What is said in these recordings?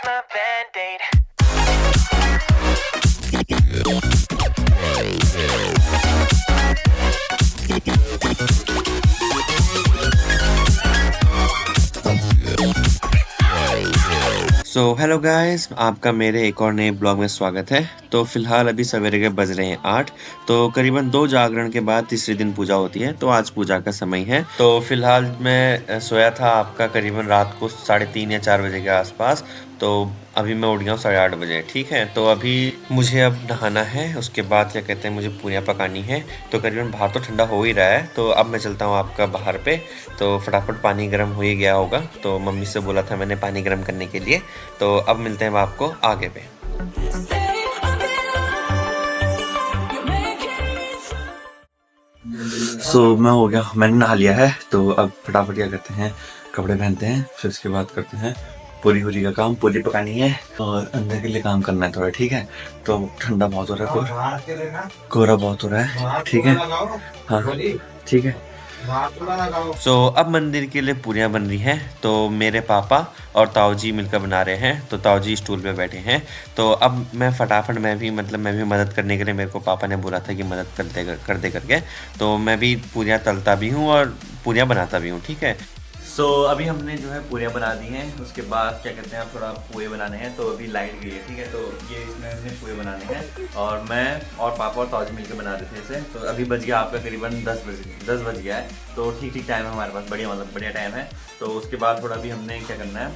my band-aid. So hello guys, आपका मेरे एक और नए ब्लॉग में स्वागत है। तो फिलहाल अभी सवेरे के बज रहे हैं 8। तो करीबन 2 जागरण के बाद तीसरे दिन पूजा होती है, तो आज पूजा का समय है। तो फिलहाल मैं सोया था आपका करीबन रात को 3:30 या 4 बजे के आसपास। तो अभी मैं उठ गया हूँ 8:30 बजे, ठीक है। तो अभी मुझे अब नहाना है, उसके बाद क्या कहते हैं मुझे पूरियाँ पकानी है। तो करीबन बाहर तो ठंडा हो ही रहा है, तो अब मैं चलता हूँ आपका बाहर पे। तो फटाफट पानी गर्म हो ही गया होगा, तो मम्मी से बोला था मैंने पानी गर्म करने के लिए। तो अब मिलते हैं आपको आगे पे। मैं हो गया, मैंने नहा लिया है। तो अब फटाफट क्या करते हैं, कपड़े पहनते हैं, फिर उसके बाद करते हैं पूरी पूरी का काम। पूरी पकानी है और अंदर के लिए काम करना है थोड़ा, ठीक है। तो ठंडा बहुत हो रहा है, कोहरा बहुत हो रहा है, ठीक है। हाँ ठीक है। अब मंदिर के लिए पूरियाँ बन रही हैं। तो मेरे पापा और ताऊ जी मिलकर बना रहे हैं। तो ताऊ जी स्टूल पे बैठे हैं। तो अब मैं फटाफट मैं भी मदद करने के लिए, मेरे को पापा ने बोला था कि मदद कर दे करके। तो मैं भी पूरियाँ तलता भी हूँ और पूरियाँ बनाता भी हूँ, ठीक है। अभी हमने जो है पूरियाँ बना दी हैं। उसके बाद क्या कहते हैं, अब थोड़ा पोहे बनाने हैं। तो अभी लाइट गई है, ठीक है। तो ये इसमें हमने पोहे बनाने हैं और मैं और पापा और ताऊ मिलकर बना रहे थे इसे। तो अभी बज गया आपका करीबन 10 बज गया है। तो ठीक टाइम है हमारे पास, बढ़िया टाइम है। तो उसके बाद थोड़ा भी हमने क्या करना है,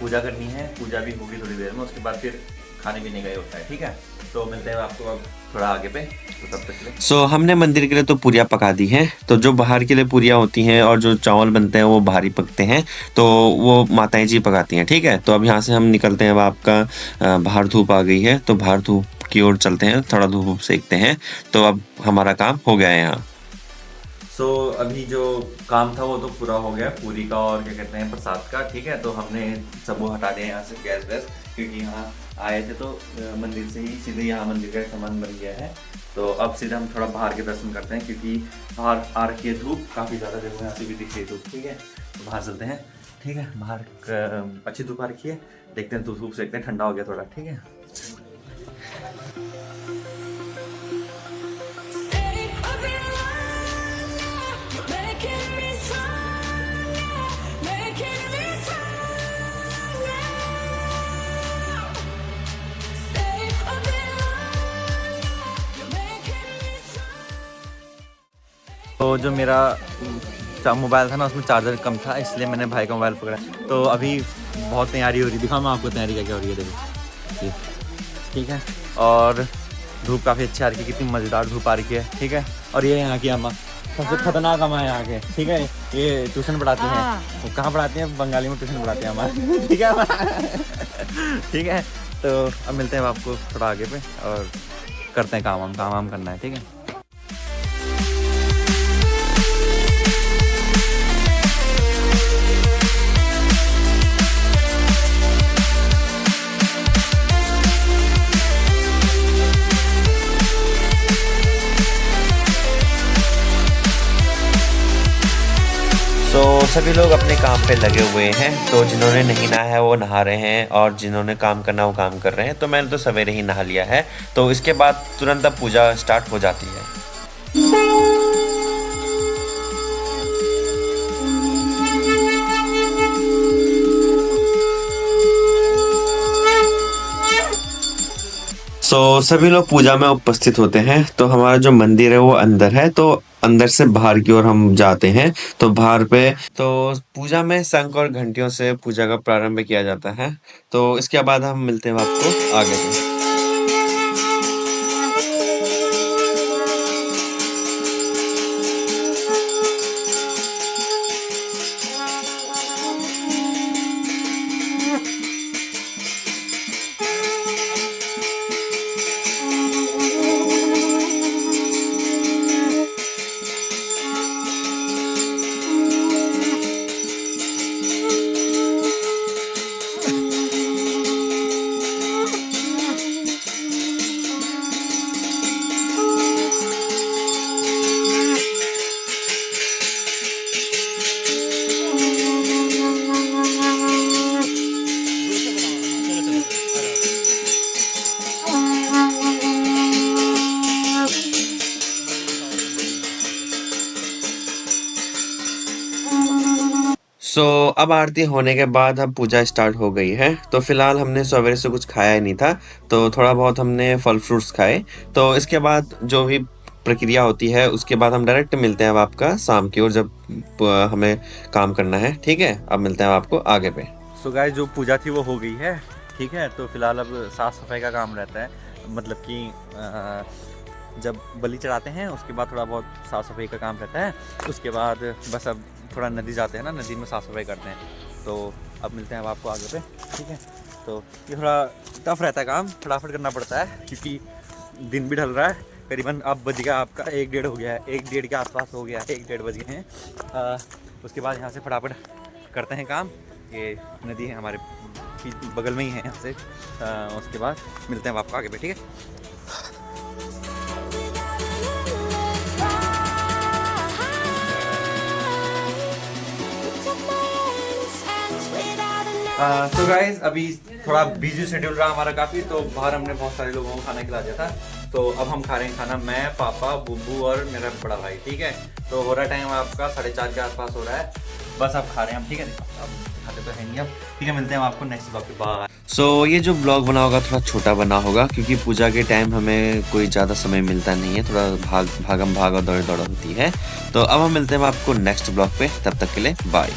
पूजा करनी है। पूजा भी होगी थोड़ी देर में, उसके बाद फिर खाने पीने का ही होता है, ठीक है। तो मिलते हैं आपको अब थोड़ा आगे पे। तो तब तक के लिए हमने मंदिर के लिए तो पूरियाँ पका दी हैं। तो जो बाहर के लिए पूरियाँ होती हैं और जो चावल बनते हैं वो बाहर ही पकते हैं। तो वो माताएं जी पकाती हैं, ठीक है। तो अब यहाँ से हम निकलते हैं। अब आपका बाहर धूप आ गई है, तो बाहर धूप की ओर चलते हैं, थोड़ा धूप सेकते हैं। तो अब हमारा काम हो गया है यहाँ। अभी जो काम था वो तो पूरा हो गया, पूरी का और क्या कहते हैं प्रसाद का, ठीक है। तो हमने सब वो हटा दिया यहाँ से, गैस वैस, क्योंकि यहाँ आए थे तो मंदिर से ही सीधे यहाँ मंदिर का सामान बन गया है। तो अब सीधे हम थोड़ा बाहर के दर्शन करते हैं, क्योंकि बाहर आ रखी है धूप काफ़ी ज़्यादा। देखो यहाँ से भी दिख रही है धूप, ठीक है। तो बाहर चलते हैं, ठीक है। बाहर अच्छी धूप आ रखी है, देखते हैं धूप सेकते हैं, ठंडा हो गया थोड़ा, ठीक है। तो जो मेरा मोबाइल था ना, उसमें चार्जर कम था, इसलिए मैंने भाई का मोबाइल पकड़ा। तो अभी बहुत तैयारी हो रही, दिखाऊँ मैं आपको तैयारी क्या क्या हो रही है, देखो, ठीक है। और धूप काफ़ी अच्छी आ रही है, कितनी मज़ेदार धूप आ रही है, ठीक है। और ये यहाँ की अम्मा सबसे खतरनाक अम्मा है यहाँ के, ठीक है। ये ट्यूशन पढ़ाती हैं, वो कहाँ पढ़ाती हैं, बंगाली में ट्यूशन पढ़ाती हैं अम्मा, ठीक है। ठीक है। तो अब मिलते हैं आपको थोड़ा आगे पे और करते हैं काम करना है, ठीक है। सभी लोग अपने काम पे लगे हुए हैं। तो जिन्होंने नहीं नहाया है वो नहा रहे हैं, और जिन्होंने काम करना वो काम कर रहे हैं। तो मैंने तो सवेरे ही नहा लिया है। तो इसके बाद तुरंत अब पूजा स्टार्ट हो जाती है। सभी लोग पूजा में उपस्थित होते हैं। तो हमारा जो मंदिर है वो अंदर है, तो अंदर से बाहर की ओर हम जाते हैं। तो बाहर पे तो पूजा में शंख और घंटियों से पूजा का प्रारंभ किया जाता है। तो इसके बाद हम मिलते हैं आपको आगे पे। सो अब आरती होने के बाद अब पूजा स्टार्ट हो गई है। तो फिलहाल हमने सवेरे से कुछ खाया ही नहीं था, तो थोड़ा बहुत हमने फल फ्रूट्स खाए। तो इसके बाद जो भी प्रक्रिया होती है उसके बाद हम डायरेक्ट मिलते हैं अब आपका शाम की ओर, जब हमें काम करना है। ठीक है, अब मिलते हैं आपको आगे पे। सो गाइस, जो पूजा थी वो हो गई है, ठीक है। तो फिलहाल अब साफ़ सफाई का काम रहता है, मतलब कि जब बलि चढ़ाते हैं उसके बाद थोड़ा बहुत साफ़ सफाई का काम रहता है। उसके बाद बस अब थोड़ा नदी जाते हैं ना, नदी में साफ़ सफाई करते हैं। तो अब मिलते हैं अब आपको आगे पे, ठीक है। तो ये थोड़ा टफ रहता है काम, फटाफट करना पड़ता है क्योंकि दिन भी ढल रहा है। करीबन अब बज गया आपका 1 डेढ़ हो गया है, 1 डेढ़ के आसपास हो गया है, 1 डेढ़ बज गए हैं। उसके बाद यहाँ से फटाफट करते हैं काम। ये नदी है हमारे बगल में ही है यहाँ से। उसके बाद मिलते हैं आपको आगे पे, ठीक है। तो गाइज अभी थोड़ा बिजी शेड्यूल रहा हमारा काफ़ी, तो बाहर हमने बहुत सारे लोगों को खाना खिला दिया था। तो अब हम खा रहे हैं खाना, मैं, पापा, बुब्बू और मेरा बड़ा भाई, ठीक है। तो हो रहा टाइम आपका 4:30 के आसपास हो रहा है, बस अब खा रहे हैं हम, ठीक है। अब खाते तो हैं नहीं अब, ठीक है। मिलते हैं आपको नेक्स्ट ब्लॉग के बाद। सो ये जो ब्लॉग बना होगा थोड़ा छोटा बना होगा, क्योंकि पूजा के टाइम हमें कोई ज़्यादा समय मिलता नहीं है, थोड़ा भागम भाग और दौड़ दौड़ होती है। तो अब हम मिलते हैं आपको नेक्स्ट ब्लॉग पे, तब तक के लिए बाय।